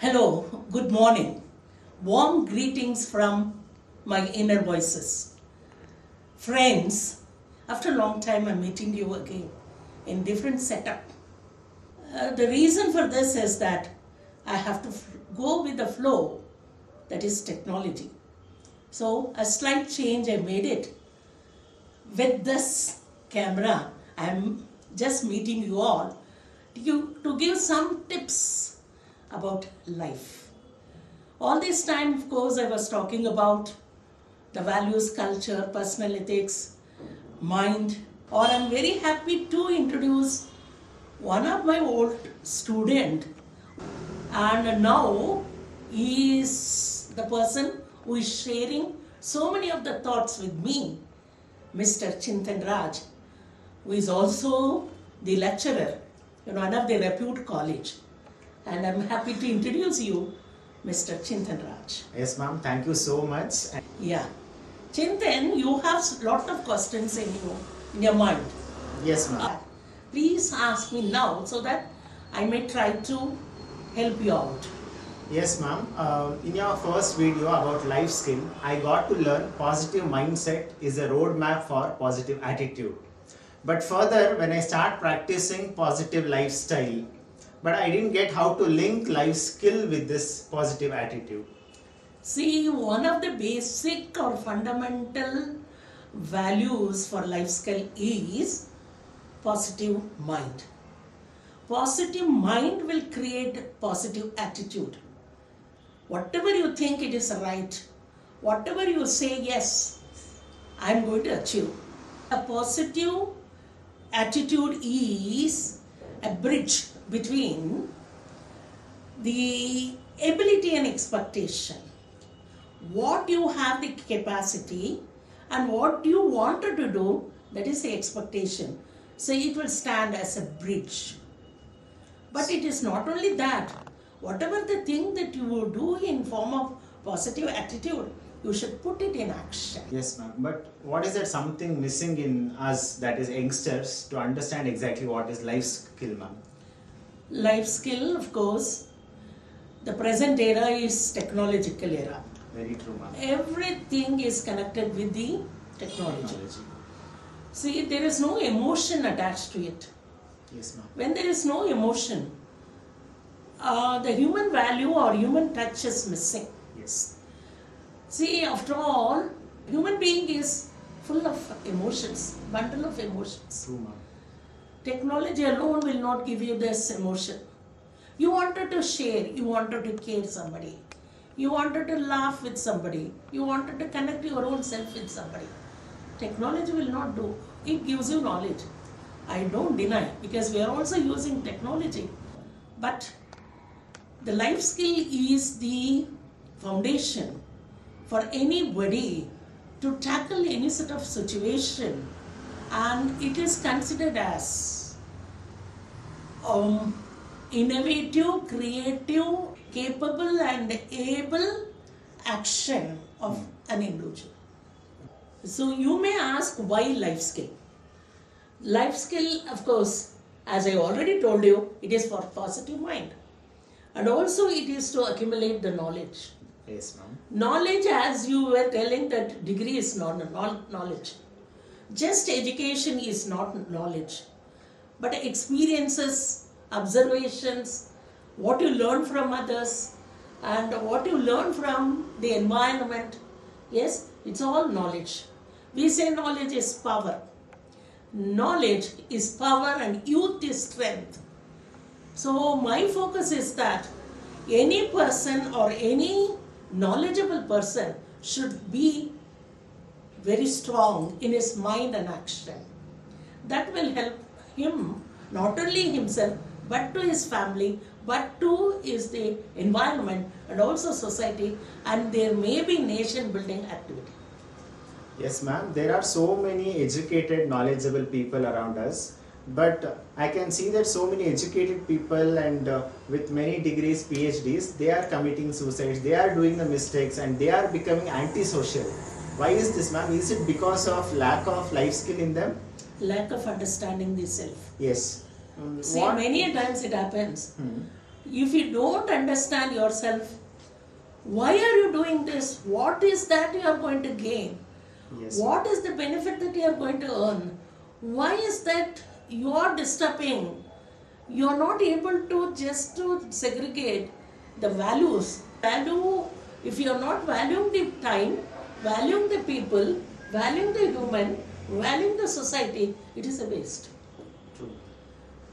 Hello, good morning. Warm greetings from my inner voices. Friends, after a long time I'm meeting you again in different setup. The reason for this is that I have to go with the flow, that is technology. So a slight change I made it. With this camera, I'm just meeting you all to give some tips about life. All this time, of course, I was talking about the values, culture, personal ethics, mind, or I'm very happy to introduce one of my old student, and now he is the person who is sharing so many of the thoughts with me, Mr. Chintan Raj, who is also the lecturer in one of the repute college. And I'm happy to introduce you, Mr. Chintan Raj. Yes, ma'am. Thank you so much. Yeah. Chintan, you have a lot of questions in your mind. Yes, ma'am. Please ask me now so that I may try to help you out. Yes, ma'am. In your first video about life skill, I got to learn positive mindset is a roadmap for positive attitude. But further, when I start practicing positive lifestyle, but I didn't get how to link life skill with this positive attitude. See, one of the basic or fundamental values for life skill is positive mind. Positive mind will create positive attitude. Whatever you think it is right, whatever you say, yes, I am going to achieve. A positive attitude is a bridge between the ability and expectation. What you have the capacity and what you wanted to do, that is the expectation. So it will stand as a bridge. But it is not only that. Whatever the thing that you will do in form of positive attitude, you should put it in action. Yes, ma'am. But what is that something missing in us, that is youngsters, to understand exactly what is life skill, ma'am? Life skill, of course, the present era is technological era. Very true, ma'am. Everything is connected with the technology. See, there is no emotion attached to it. Yes, ma'am. When there is no emotion, the human value or human touch is missing. Yes. See, after all, human being is full of emotions, bundle of emotions. True, ma'am. Technology alone will not give you this emotion. You wanted to share, you wanted to care somebody, you wanted to laugh with somebody, you wanted to connect your own self with somebody. Technology will not do. It gives you knowledge. I don't deny, because we are also using technology. But the life skill is the foundation for anybody to tackle any sort of situation, and it is considered as innovative, creative, capable and able action of an individual. So you may ask, why life skill? Life skill, of course, as I already told you, it is for positive mind. And also it is to accumulate the knowledge. Yes, ma'am. Knowledge, as you were telling, that degree is not knowledge. Just education is not knowledge. But experiences, observations, what you learn from others, and what you learn from the environment, yes, it's all knowledge. We say knowledge is power. Knowledge is power and youth is strength. So my focus is that any person or any knowledgeable person should be very strong in his mind and action. That will help him, not only himself, but to his family, but to the environment and also society, and there may be nation building activity. Yes, ma'am. There are so many educated, knowledgeable people around us. But I can see that so many educated people and with many degrees, PhDs, they are committing suicides, they are doing the mistakes and they are becoming antisocial. Why is this, ma'am? Is it because of lack of life skill in them? Lack of understanding the self. Yes. See, many a times it happens. If you don't understand yourself, why are you doing this? What is that you are going to gain? Yes. What is the benefit that you are going to earn? Why is that you are disturbing? You are not able to just to segregate the values. Value, if you are not valuing the time, valuing the people, valuing the human, valuing the society, it is a waste. True.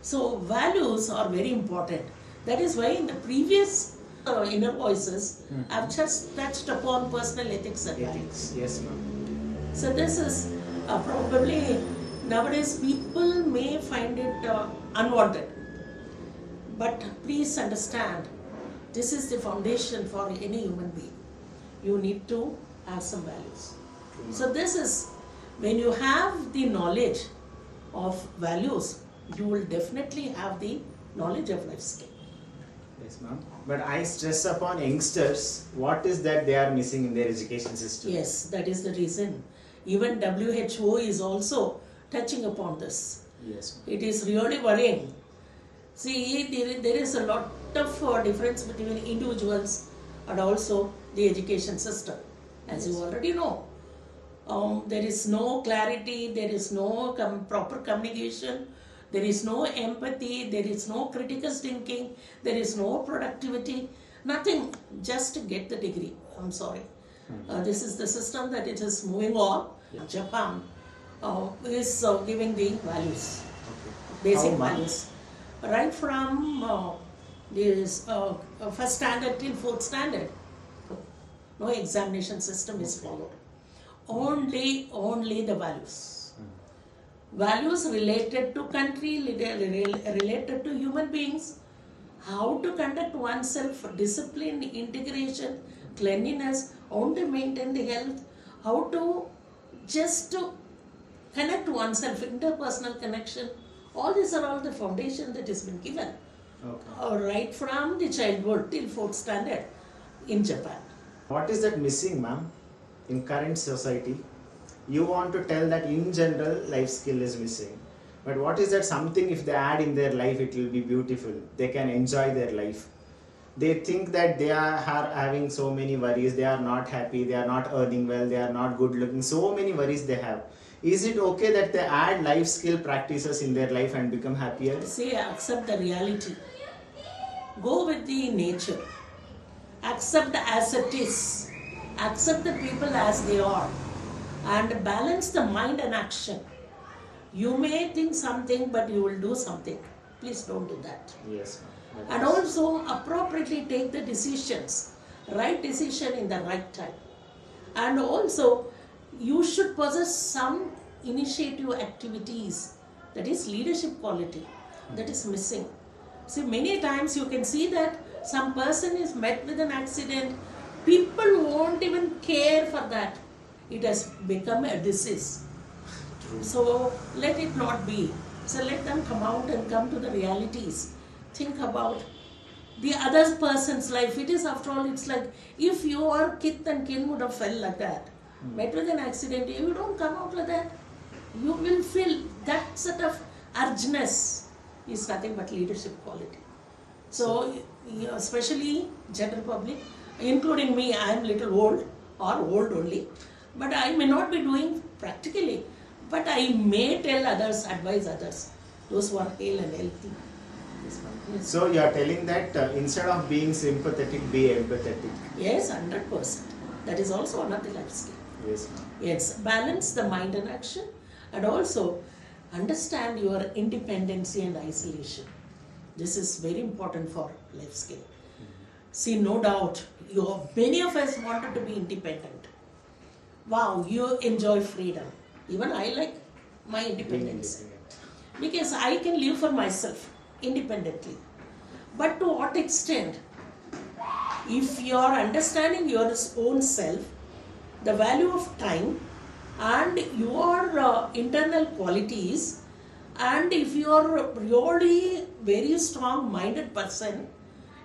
So values are very important. That is why in the previous inner voices, I've just touched upon personal ethics and values. Ethics. Yes, ma'am. So this is probably nowadays people may find it unwanted. But please understand, this is the foundation for any human being. You need to have some values. So this is, when you have the knowledge of values, you will definitely have the knowledge of life skill. Yes, ma'am. But I stress upon youngsters, what is that they are missing in their education system? Yes, that is the reason. Even WHO is also touching upon this. Yes, It is really worrying. See, there is a lot of difference between individuals and also the education system, as you already know. There is no clarity, there is no proper communication, there is no empathy, there is no critical thinking, there is no productivity, nothing, just to get the degree. I'm sorry. This is the system that it is moving on. Japan is giving the values, basic How much? values. Right from this first standard till fourth standard, no examination system is followed. Only the values. Values related to country, related to human beings, how to conduct oneself, discipline, integration, cleanliness, how to maintain the health, how to just to connect oneself, interpersonal connection. All these are all the foundation that has been given. Okay. Right from the childhood till fourth standard in Japan. What is that missing, ma'am, in current society? You want to tell that in general life skill is missing. But what is that something if they add in their life, it will be beautiful. They can enjoy their life. They think that they are having so many worries, they are not happy, they are not earning well, they are not good looking, so many worries they have. Is it okay that they add life skill practices in their life and become happier? Say, accept the reality. Go with the nature. Accept as it is. Accept the people as they are. And balance the mind and action. You may think something, but you will do something. Please don't do that. Yes, ma'am. And also appropriately take the decisions. Right decision in the right time. And also, you should possess some initiative activities, that is leadership quality, that is missing. See, many times you can see that some person is met with an accident, people won't even care for that. It has become a disease. True. So let it not be. So let them come out and come to the realities. Think about the other person's life. It is, after all, it's like if your kith and kin would have fell like that, met with an accident, you don't come out like that. You will feel that sort of urgeness is nothing but leadership quality. So, especially general public, including me, I am little old or old only, but I may not be doing practically, but I may tell others, advise others, those who are hale and healthy. Yes, ma'am. So you are telling that instead of being sympathetic, be empathetic. Yes, 100%. That is also another life skill. Yes, ma'am. Yes, balance the mind and action, and also understand your independency and isolation. This is very important for life skill. See, no doubt, many of us wanted to be independent. Wow, you enjoy freedom. Even I like my Being independence. independent. Because I can live for myself independently. But to what extent? If you are understanding your own self, the value of time, and your internal qualities, and if you are really very strong minded person,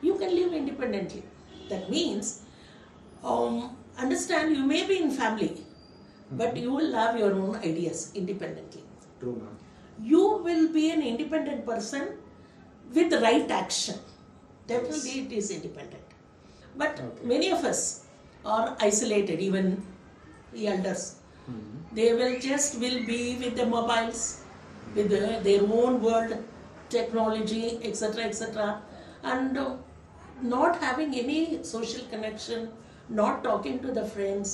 you can live independently. That means, understand, you may be in family, but you will have your own ideas independently. True, ma'am. You will be an independent person with the right action. Definitely it is independent. But Okay. many of us are isolated, even the elders. Mhm. They will be with the mobiles, with their own world, technology, etc., etc., and not having any social connection, not talking to the friends,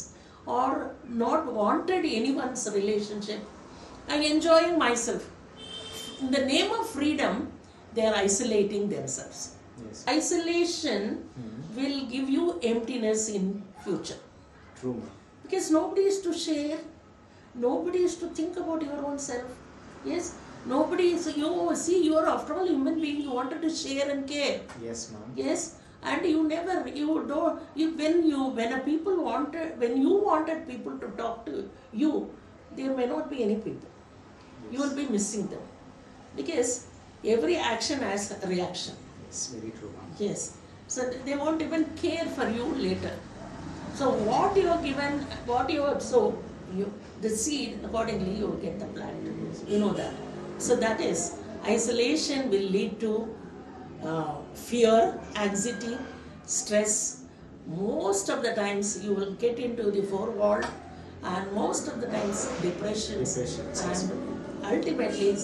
or not wanted anyone's relationship. I'm enjoying myself. In the name of freedom, they are isolating themselves. Yes. Isolation will give you emptiness in future, True, ma'am. because nobody is to share, nobody is to think about your own self. Yes, nobody is. You see, you are after all human being. You wanted to share and care. Yes, ma'am. Yes, and you never, you don't, when a people wanted, when you wanted people to talk to you, there may not be any people. You will be missing them, because every action has a reaction. Yes, very true, ma'am. Yes, so they won't even care for you later. So what you are given, what you have sown, the seed, accordingly you will get the plant. You know that. So that is, isolation will lead to fear, anxiety, stress. Most of the times you will get into the four wall, and most of the times depressions. Depressions, yes. And ultimately,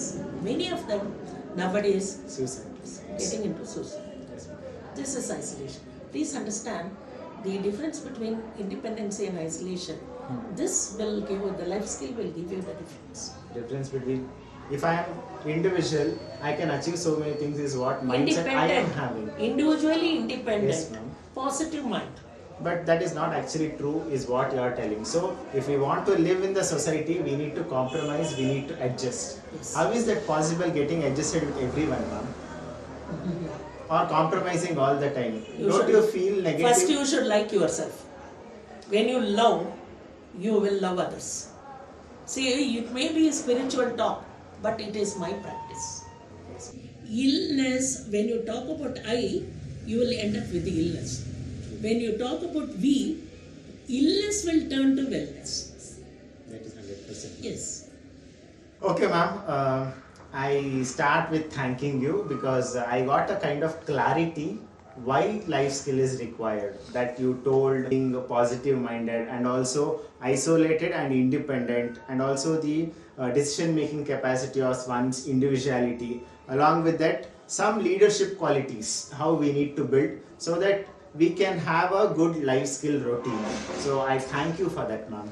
many of them nowadays Suicide. Yes. getting into suicide. Yes, ma'am. This is isolation. Please understand the difference between independency and isolation. This will give you, the life skill will give you the difference. Difference between, if I am individual, I can achieve so many things, is what mindset I am having. Individually independent, Yes, ma'am. positive mind. But that is not actually true, is what you are telling. So, if we want to live in the society, we need to compromise, we need to adjust. Yes. How is that possible, getting adjusted with everyone, ma'am? Or compromising all the time? Don't should- you feel negative? First, you should like yourself. When you love, you will love others. See, it may be a spiritual talk, but it is my practice. Yes. Illness, when you talk about I, you will end up with the illness. When you talk about we, illness will turn to wellness. That is 100%. Yes. Okay, ma'am. I start with thanking you, because I got a kind of clarity why life skill is required. That you told, being positive minded and also isolated and independent, and also the decision making capacity of one's individuality. Along with that, some leadership qualities, how we need to build so that we can have a good life skill routine. So I thank you for that, ma'am.